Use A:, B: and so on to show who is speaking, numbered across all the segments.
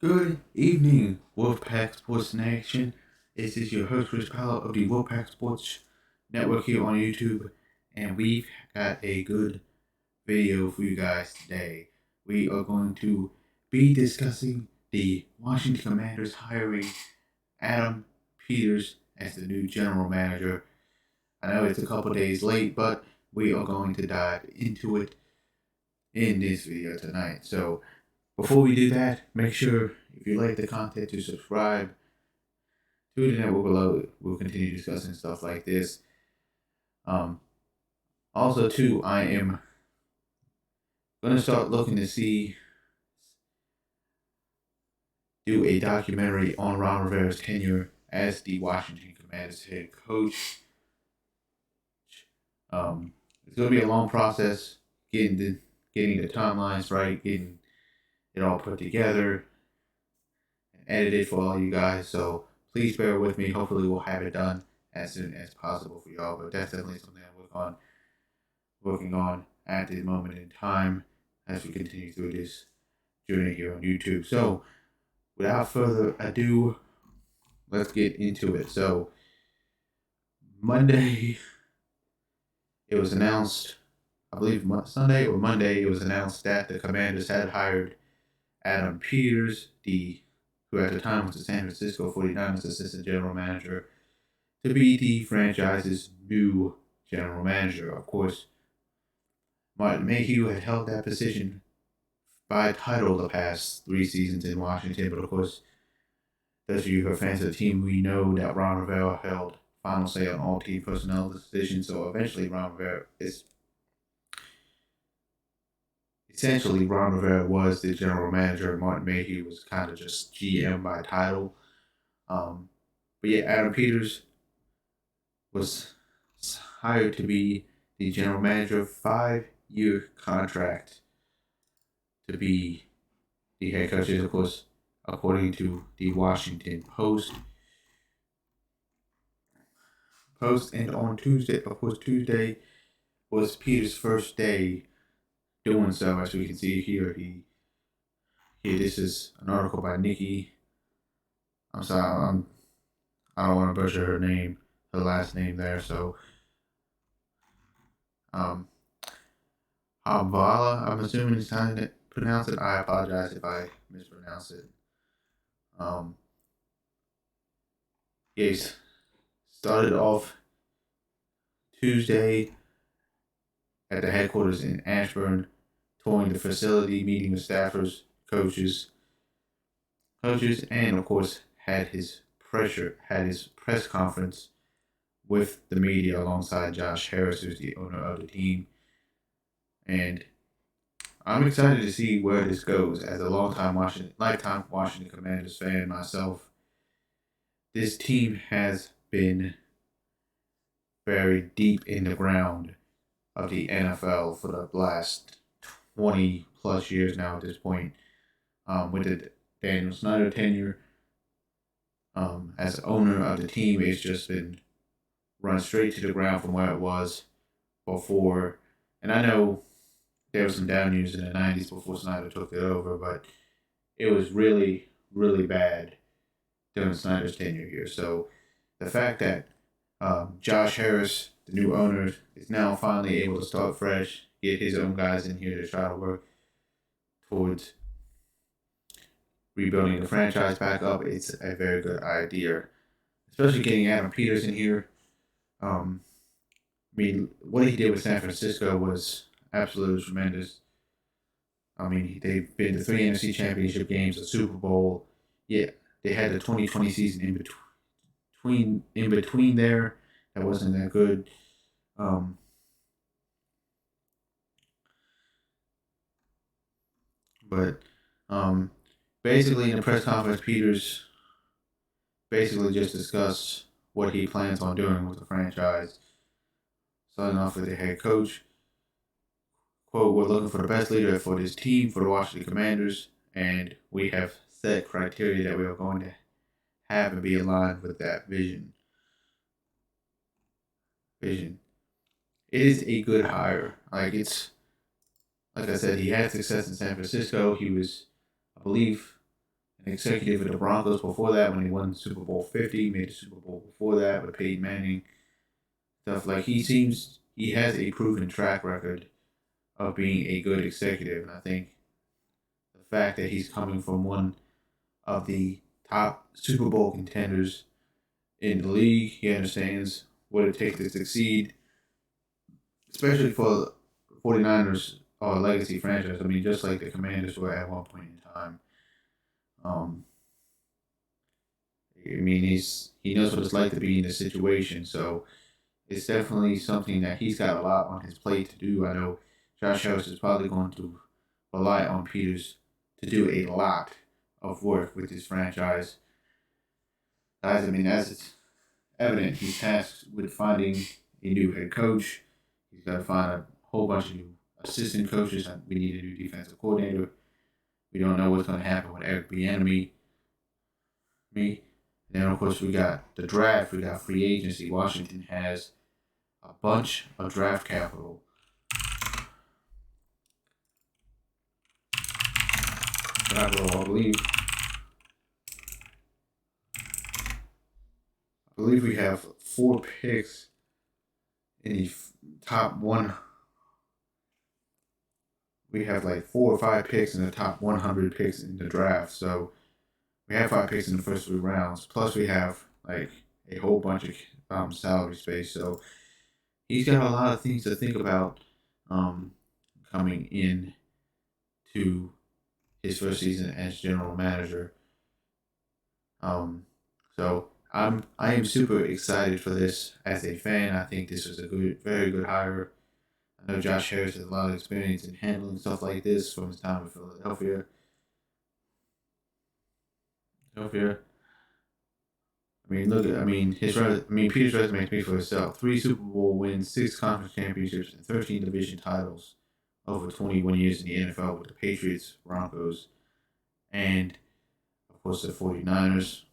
A: Good evening, Wolfpack Sports in Action. This is your host, Chris Powell of the Wolfpack Sports Network here on YouTube, and we've got a good video for you guys today. We are going to be discussing the Washington Commanders hiring Adam Peters as the new general manager. I know it's a couple days late, but we are going to dive into it in this video tonight. So, before we do that, make sure if you like the content to subscribe to the network below. We'll continue discussing stuff like this. Um, Also, too, I am gonna start looking to do a documentary on Ron Rivera's tenure as the Washington Commanders head coach. It's gonna be a long process getting the timelines right, getting it all put together and edited for all you guys. So please bear with me. Hopefully, we'll have it done as soon as possible for y'all. But that's definitely something I'm working on at this moment in time as we continue through this journey here on YouTube. So, without further ado, let's get into it. So, Monday, it was announced, I believe Sunday or Monday, it was announced that the Commanders had hired Adam Peters, who at the time was the San Francisco 49ers assistant general manager, to be the franchise's new general manager. Of course, Martin Mayhew had held that position by title the past 3 seasons in Washington, but of course, those of you who are fans of the team, we know that Ron Rivera held final say on all team personnel decisions, so eventually Ron Rivera was the general manager, and Martin Mayhew was kind of just GM by title. But yeah, Adam Peters was hired to be the general manager, 5-year contract to be the head coach, of course, according to the Washington Post. And on Tuesday, of course, Tuesday was Peters' first day doing so. As we can see here, this is an article by Nikki. I'm sorry, I don't want to butcher her last name there. So, Habvala, I'm assuming it's how to pronounce it. I apologize if I mispronounce it. Yes, started off Tuesday at the headquarters in Ashburn, touring the facility, meeting with staffers, coaches, and of course had his press conference with the media alongside Josh Harris, who's the owner of the team. And I'm excited to see where this goes. As a lifetime Washington Commanders fan myself, this team has been buried deep in the ground of the NFL for the last 20 plus years now at this point. With the Daniel Snyder tenure as owner of the team, it's just been run straight to the ground from where it was before. And I know there were some down years in the 90s before Snyder took it over, but it was really, really bad during Snyder's tenure here. So the fact that Josh Harris, the new owner, is now finally able to start fresh, get his own guys in here to try to work towards rebuilding the franchise back up, it's a very good idea. Especially getting Adam Peters in here. What he did with San Francisco was absolutely tremendous. They've been to 3 NFC championship games, a Super Bowl. Yeah, they had the 2020 season in between there. That wasn't that good. But basically in the press conference, Peters basically just discussed what he plans on doing with the franchise. Starting off with the head coach. Quote, we're looking for the best leader for this team, for the Washington Commanders, and we have set criteria that we are going to have and be aligned with that vision. It is a good hire. Like I said, he had success in San Francisco. He was, I believe, an executive with the Broncos before that when he won Super Bowl 50, made the Super Bowl before that with Peyton Manning. Stuff like he has a proven track record of being a good executive. And I think the fact that he's coming from one of the top Super Bowl contenders in the league, he understands what it takes to succeed, especially for the 49ers or legacy franchise. I mean, just like the Commanders were at one point in time. I mean, he knows what it's like to be in this situation, so it's definitely something that he's got a lot on his plate to do. I know Josh Harris is probably going to rely on Peters to do a lot of work with this franchise. Guys, I mean, as it's evident, he's tasked with finding a new head coach. He's got to find a whole bunch of new assistant coaches. We need a new defensive coordinator. We don't know what's going to happen with Eric Bieniemy. Then, of course, we got the draft. We got free agency. Washington has a bunch of draft capital. I believe we have 4 picks in the top one. We have like 4 or 5 picks in the top 100 picks in the draft. So we have 5 picks in the first 3 rounds. Plus we have like a whole bunch of salary space. So he's got a lot of things to think about coming in to his first season as general manager. So I am super excited for this as a fan. I think this was a very good hire. I know Josh Harris has a lot of experience in handling stuff like this from his time in Philadelphia. I mean, Peter's resume speaks for itself. 3 Super Bowl wins, 6 conference championships, and 13 division titles over 21 years in the NFL with the Patriots, Broncos, and of course the 49ers.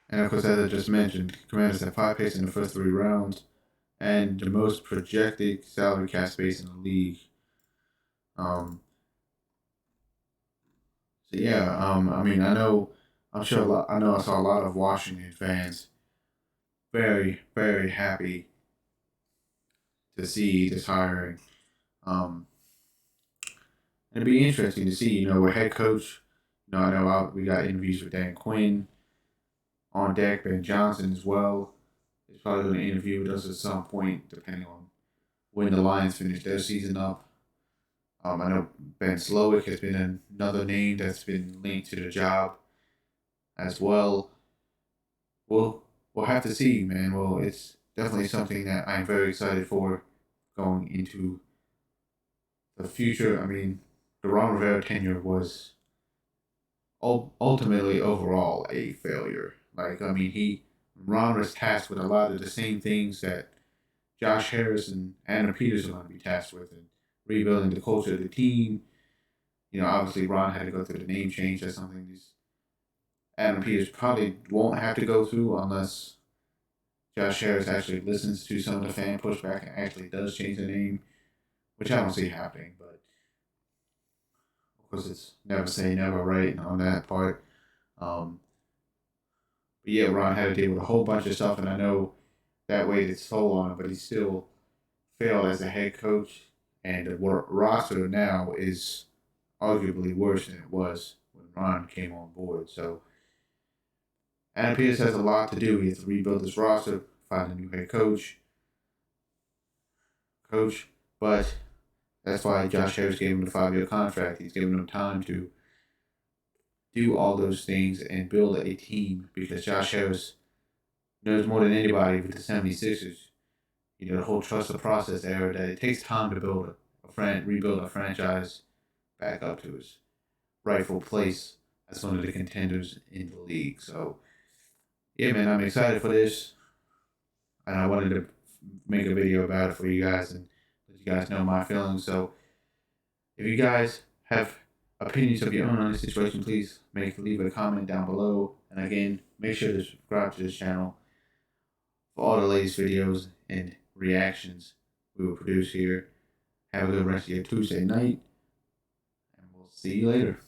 A: And of course, as I just mentioned, Commanders have 5 picks in the first 3 rounds, and the most projected salary cap space in the league. So yeah, I mean, I know I saw a lot of Washington fans very, very happy to see this hiring. And it'd be interesting to see, a head coach. I know we got interviews with Dan Quinn on deck, Ben Johnson as well. He's probably going to interview with us at some point, depending on when the Lions finish their season up. I know Ben Slowick has been another name that's been linked to the job as well. We'll have to see, man. Well, it's definitely something that I'm very excited for going into the future. I mean, the Ron Rivera tenure was ultimately overall a failure. Ron was tasked with a lot of the same things that Josh Harris and Adam Peters are going to be tasked with, and rebuilding the culture of the team. Obviously Ron had to go through the name change. That's something Adam Peters probably won't have to go through unless Josh Harris actually listens to some of the fan pushback and actually does change the name, which I don't see happening. But of course, it's never say never, right, on that part. But yeah, Ron had to deal with a whole bunch of stuff, and I know that weighed its toll on him, but he still failed as a head coach, and the roster now is arguably worse than it was when Ron came on board. So Adam Peters has a lot to do. He has to rebuild this roster, find a new head coach. But that's why Josh Harris gave him the 5-year contract. He's giving him time to do all those things and build a team, because Josh Harris knows more than anybody with the 76ers. The whole trust the process era, that it takes time to rebuild a franchise back up to its rightful place as one of the contenders in the league. So, yeah, man, I'm excited for this, and I wanted to make a video about it for you guys and let you guys know my feelings. So, if you guys have opinions of your own on this situation, please leave a comment down below. And again, make sure to subscribe to this channel for all the latest videos and reactions We will produce here. Have a good rest of your Tuesday night, and we'll see you later.